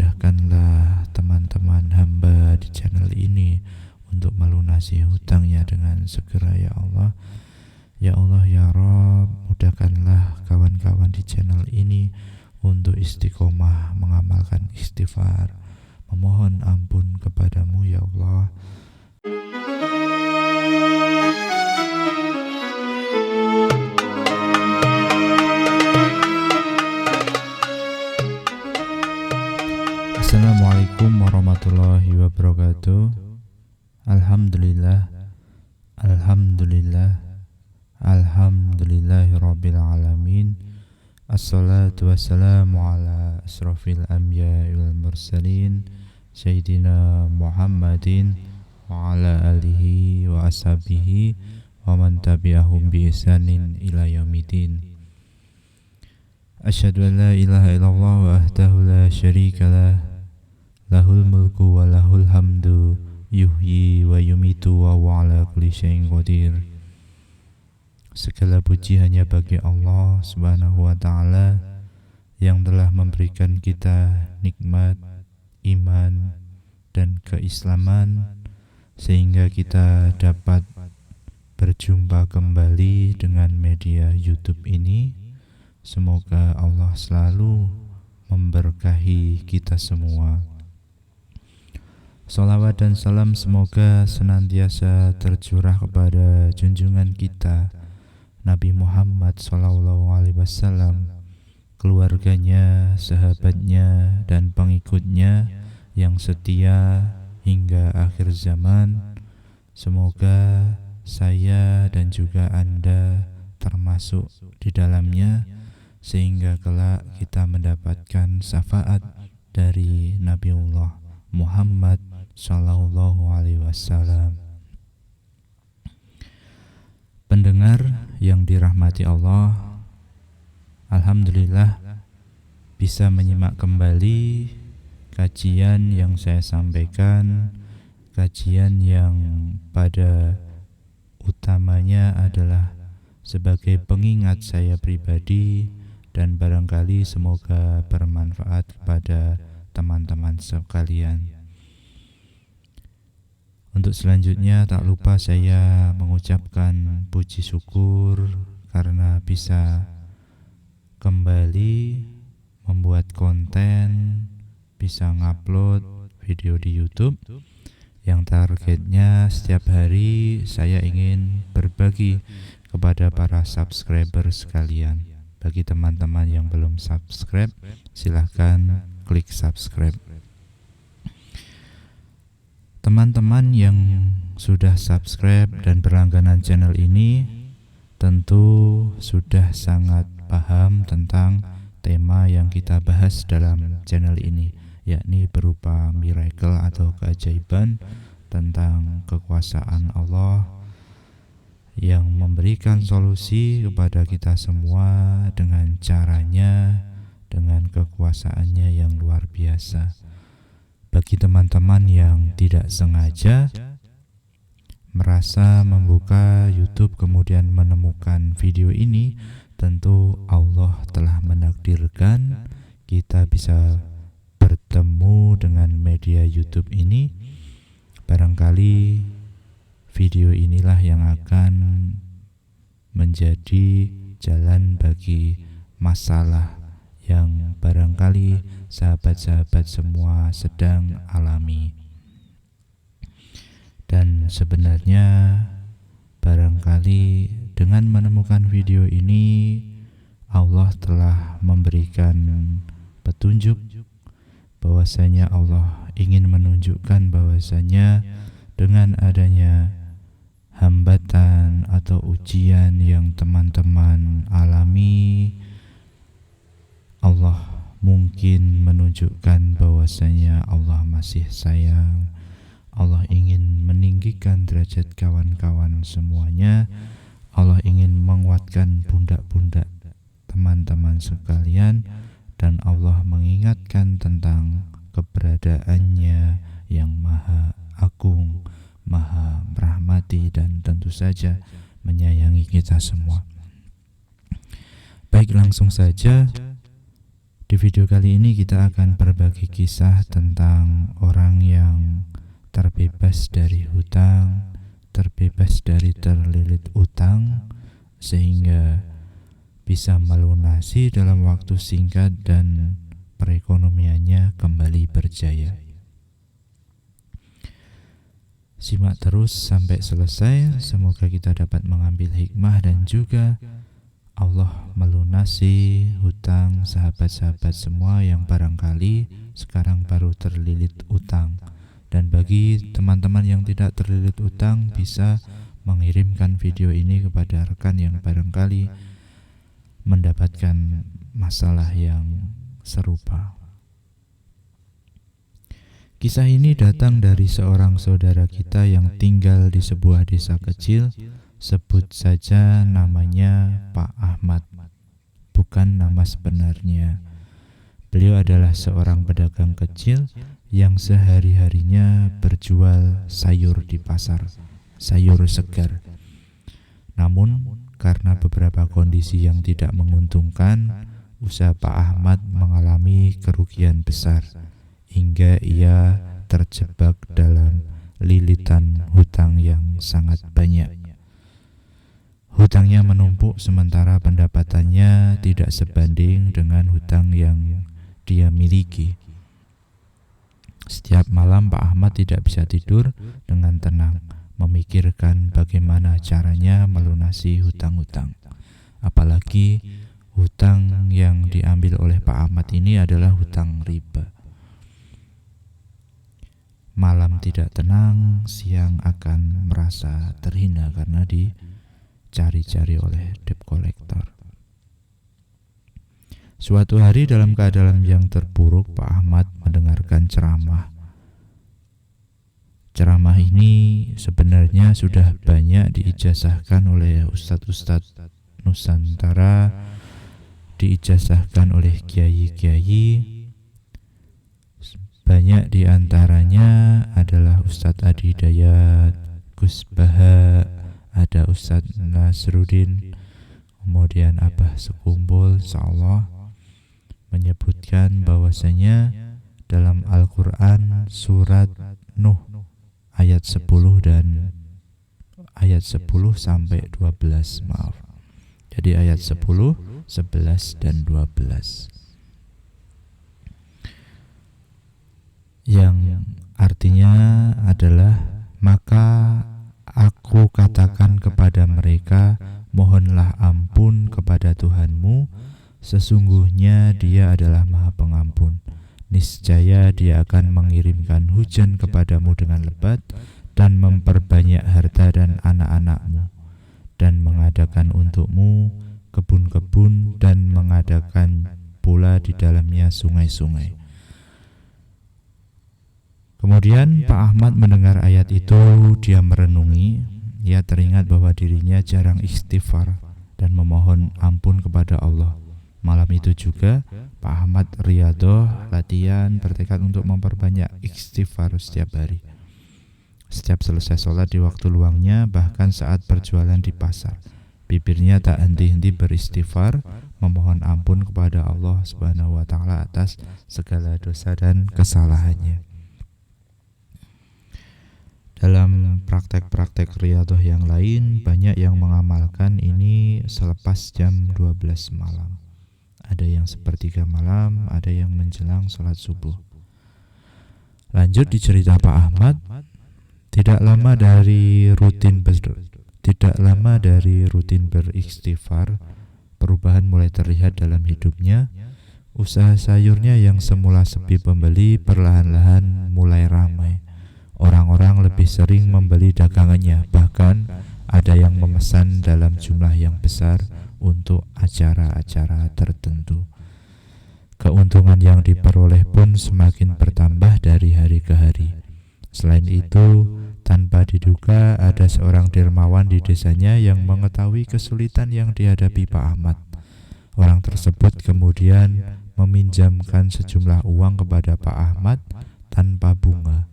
mudahkanlah teman-teman hamba di channel ini untuk melunasi hutangnya dengan segera ya Allah. Ya Allah ya Rabb, mudahkanlah kawan-kawan di channel ini untuk istiqomah mengamalkan istighfar, memohon ampun kepadamu ya Allah. Assalamualaikum warahmatullahi wabarakatuh. Alhamdulillah, alhamdulillahirabbil alamin. Assalatu wassalamu ala asrafil anbiya'i wal mursalin Sayyidina Muhammadin wa ala alihi wa ashabihi wa man tabi'ahum bi ihsanin ila yaumidin. Asyhadu an la ilaha illallah wahdahu la syarika lah, lahul mulku wa lahul hamdu, yuhyi wa yumitu wa huwa ala kulli syai'in qadir. Segala puji hanya bagi Allah Subhanahu wa ta'ala yang telah memberikan kita nikmat iman dan keislaman sehingga kita dapat berjumpa kembali dengan media YouTube ini. Semoga Allah selalu memberkahi kita semua. Salawat dan salam semoga senantiasa tercurah kepada junjungan kita Nabi Muhammad SAW, keluarganya, sahabatnya, dan pengikutnya yang setia hingga akhir zaman. Semoga saya dan juga Anda termasuk di dalamnya, sehingga kelak kita mendapatkan syafaat dari Nabiullah Muhammad Sallallahu Alaihi Wasallam. Pendengar yang dirahmati Allah, alhamdulillah bisa menyimak kembali kajian yang saya sampaikan, kajian yang pada utamanya adalah sebagai pengingat saya pribadi dan barangkali semoga bermanfaat kepada teman-teman sekalian. Untuk selanjutnya tak lupa saya mengucapkan puji syukur karena bisa kembali membuat konten, bisa ngupload video di YouTube yang targetnya setiap hari saya ingin berbagi kepada para subscriber sekalian. Bagi teman-teman yang belum subscribe, silahkan klik subscribe. Teman-teman yang sudah subscribe dan berlangganan channel ini tentu sudah sangat paham tentang tema yang kita bahas dalam channel ini, yakni berupa miracle atau keajaiban tentang kekuasaan Allah yang memberikan solusi kepada kita semua dengan caranya, dengan kekuasaannya yang luar biasa. Bagi teman-teman yang tidak sengaja merasa membuka YouTube kemudian menemukan video ini, tentu Allah telah menakdirkan kita bisa bertemu dengan media YouTube ini. Barangkali video inilah yang akan menjadi jalan bagi masalah yang barangkali sahabat-sahabat semua sedang alami. Dan sebenarnya barangkali dengan menemukan video ini Allah telah memberikan petunjuk bahwasanya Allah ingin menunjukkan bahwasanya dengan adanya hambatan atau ujian yang teman-teman alami, Allah mungkin menunjukkan bahwasanya Allah masih sayang. Allah ingin meninggikan derajat kawan-kawan semuanya. Allah ingin menguatkan pundak-pundak teman-teman sekalian, dan Allah mengingatkan tentang keberadaannya yang maha agung, maha merahmati, dan tentu saja menyayangi kita semua. Baik, langsung saja Di video kali ini kita akan berbagi kisah tentang orang yang terbebas dari hutang, terbebas dari terlilit utang, sehingga bisa melunasi dalam waktu singkat dan perekonomiannya kembali berjaya. Simak terus sampai selesai, semoga kita dapat mengambil hikmah dan juga Allah melunasi hutang sahabat-sahabat semua yang barangkali sekarang baru terlilit utang. Dan bagi teman-teman yang tidak terlilit utang, bisa mengirimkan video ini kepada rekan yang barangkali mendapatkan masalah yang serupa. Kisah ini datang dari seorang saudara kita yang tinggal di sebuah desa kecil. Sebut saja namanya Pak Ahmad, bukan nama sebenarnya. Beliau adalah seorang pedagang kecil yang sehari-harinya berjual sayur di pasar, sayur segar. Namun, karena beberapa kondisi yang tidak menguntungkan, usaha Pak Ahmad mengalami kerugian besar, hingga ia terjebak dalam lilitan hutang yang sangat banyak. Hutangnya menumpuk sementara pendapatannya tidak sebanding dengan hutang yang dia miliki. Setiap malam Pak Ahmad tidak bisa tidur dengan tenang, memikirkan bagaimana caranya melunasi hutang-hutang. Apalagi hutang yang diambil oleh Pak Ahmad ini adalah hutang riba. Malam tidak tenang, siang akan merasa terhina karena dicari-cari oleh debt collector. Suatu hari dalam keadaan yang terpuruk, Pak Ahmad mendengarkan ceramah. Ceramah ini sebenarnya sudah banyak diijazahkan oleh ustadz-ustadz Nusantara, diijazahkan oleh kiai-kiai. Banyak diantaranya adalah Ustadz Adi Hidayat, Gus Baha, ada Ustadz Nasruddin, kemudian Abah Sekumpul, insyaallah, menyebutkan bahwasanya dalam Al-Quran surat Nuh ayat 10 dan ayat 10 sampai 12, maaf. Jadi ayat 10, 11 dan 12. Yang artinya adalah, maka aku katakan kepada mereka, mohonlah ampun kepada Tuhanmu, sesungguhnya Dia adalah Maha Pengampun. Niscaya Dia akan mengirimkan hujan kepadamu dengan lebat dan memperbanyak harta dan anak-anakmu, dan mengadakan untukmu kebun-kebun dan mengadakan pula di dalamnya sungai-sungai. Kemudian Pak Ahmad mendengar ayat itu, dia merenungi. Ia teringat bahwa dirinya jarang istighfar dan memohon ampun kepada Allah. Malam itu juga Pak Ahmad riyadhah, latihan, bertekad untuk memperbanyak istighfar setiap hari. Setiap selesai sholat di waktu luangnya, bahkan saat berjualan di pasar, bibirnya tak henti-henti beristighfar, memohon ampun kepada Allah Subhanahu wa Ta'ala atas segala dosa dan kesalahannya. Dalam praktek-praktek riyadhah yang lain, banyak yang mengamalkan ini selepas jam 12 malam. Ada yang sepertiga malam, ada yang menjelang sholat subuh. Lanjut di cerita Pak Ahmad, tidak lama dari rutin beristighfar, perubahan mulai terlihat dalam hidupnya. Usaha sayurnya yang semula sepi pembeli perlahan-lahan mulai ramai. Orang-orang lebih sering membeli dagangannya, bahkan ada yang memesan dalam jumlah yang besar untuk acara-acara tertentu. Keuntungan yang diperoleh pun semakin bertambah dari hari ke hari. Selain itu, tanpa diduga ada seorang dermawan di desanya yang mengetahui kesulitan yang dihadapi Pak Ahmad. Orang tersebut kemudian meminjamkan sejumlah uang kepada Pak Ahmad tanpa bunga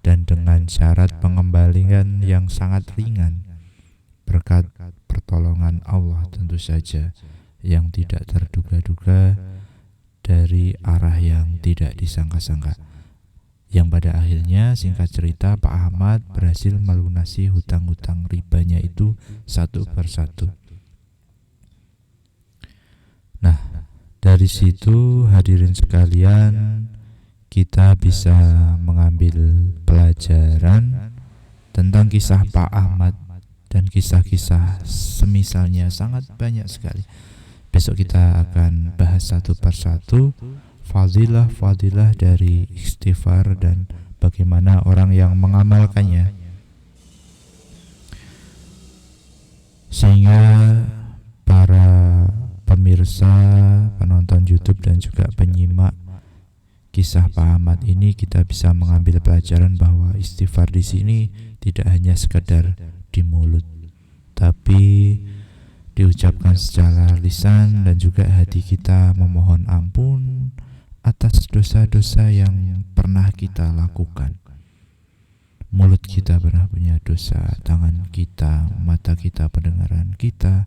dan dengan syarat pengembalian yang sangat ringan, berkat pertolongan Allah tentu saja yang tidak terduga-duga. dari arah yang tidak disangka-sangka. Yang pada akhirnya singkat cerita Pak Ahmad berhasil melunasi hutang-hutang ribanya itu satu persatu. Nah, dari situ hadirin sekalian, kita bisa mengambil pelajaran tentang kisah Pak Ahmad dan kisah-kisah semisalnya sangat banyak sekali. Besok kita akan bahas satu persatu fadilah-fadilah dari istighfar dan bagaimana orang yang mengamalkannya, sehingga para pemirsa, penonton YouTube dan juga penyimak kisah Pak Ahmad ini, kita bisa mengambil pelajaran bahwa istighfar di sini tidak hanya sekedar di mulut, tapi diucapkan secara lisan dan juga hati kita memohon ampun atas dosa-dosa yang pernah kita lakukan. Mulut kita pernah punya dosa, tangan kita, mata kita, pendengaran kita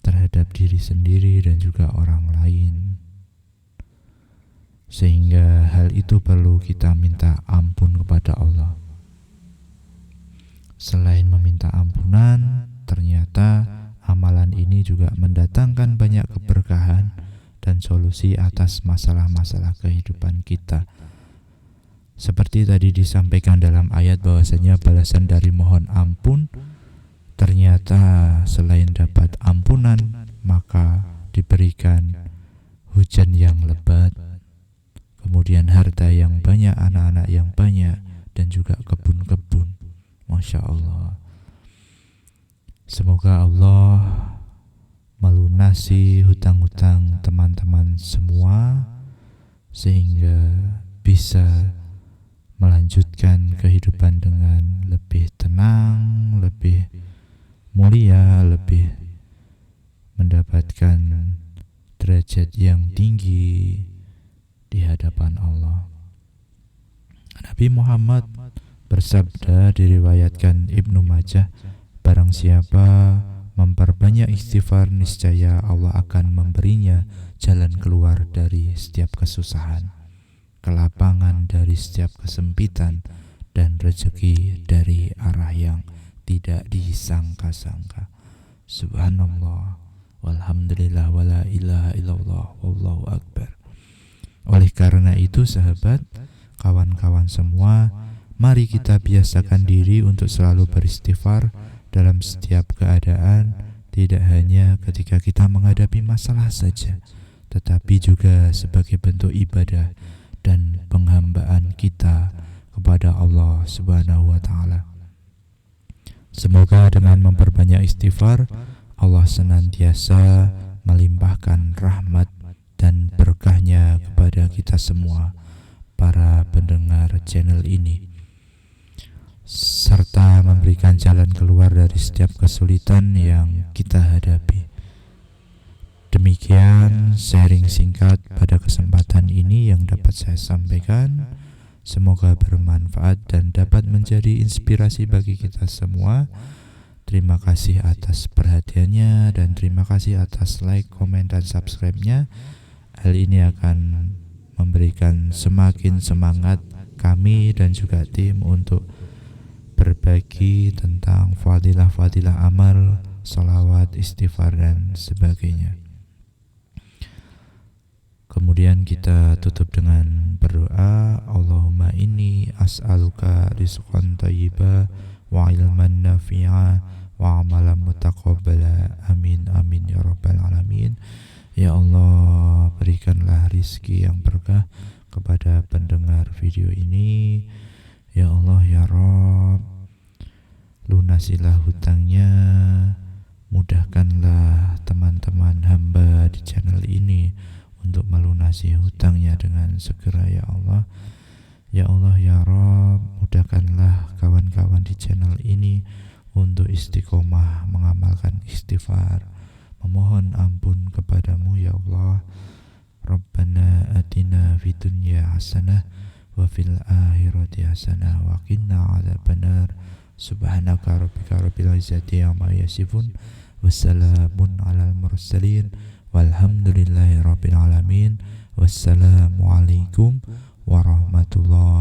terhadap diri sendiri dan juga orang lain. Sehingga hal itu perlu kita minta ampun kepada Allah. Selain meminta ampunan, ternyata amalan ini juga mendatangkan banyak keberkahan dan solusi atas masalah-masalah kehidupan kita. Seperti tadi disampaikan dalam ayat bahwasanya balasan dari mohon ampun, ternyata selain dapat ampunan, maka diberikan hujan yang lebat, kemudian harta yang banyak, anak-anak yang banyak, dan juga kebun-kebun. Masya Allah. Semoga Allah melunasi hutang-hutang teman-teman semua sehingga bisa melanjutkan kehidupan dengan lebih tenang, lebih mulia, lebih mendapatkan derajat yang tinggi di hadapan Allah. Nabi Muhammad bersabda, diriwayatkan Ibnu Majah, barang siapa memperbanyak istighfar, niscaya Allah akan memberinya jalan keluar dari setiap kesusahan, kelapangan dari setiap kesempitan, dan rezeki dari arah yang tidak disangka-sangka. Subhanallah, walhamdulillah, wala ilaha illallah, wallahu akbar. Oleh karena itu sahabat, kawan-kawan semua, mari kita biasakan diri untuk selalu beristighfar dalam setiap keadaan, tidak hanya ketika kita menghadapi masalah saja, tetapi juga sebagai bentuk ibadah dan penghambaan kita kepada Allah Subhanahu wa Ta'ala. Semoga dengan memperbanyak istighfar, Allah senantiasa melimpahkan rahmat dan berkahnya kepada kita semua, para pendengar channel ini, serta memberikan jalan keluar dari setiap kesulitan yang kita hadapi. Demikian sharing singkat pada kesempatan ini yang dapat saya sampaikan. Semoga bermanfaat dan dapat menjadi inspirasi bagi kita semua. Terima kasih atas perhatiannya dan terima kasih atas like, komen, dan subscribe-nya. Hal ini akan memberikan semakin semangat kami dan juga tim untuk berbagi tentang fadilah-fadilah amal, salawat, istighfar, dan sebagainya. Kemudian kita tutup dengan berdoa. Allahumma inni as'aluka rizqan thayyiba wa ilman nafi'a wa amalan mutaqabbala. Amin amin ya rabbal alamin. Ya Allah, berikanlah rizki yang berkah kepada pendengar video ini. Ya Allah ya Rabb, lunasilah hutangnya, mudahkanlah teman-teman hamba di channel ini untuk melunasi hutangnya dengan segera ya Allah. Ya Allah ya Rabb, mudahkanlah kawan-kawan di channel ini untuk istiqomah mengamalkan istighfar, memohon ampun kepadamu ya Allah. Rabbana atina fid dunya hasanah wa fil akhirati hasanah wa qina adzabannar. Subhanaka rabbika rabbil izzati amma yasifun, wassalamun alal mursalin, Walhamdulillahirabbil alamin. Wassalamualaikum warahmatullahi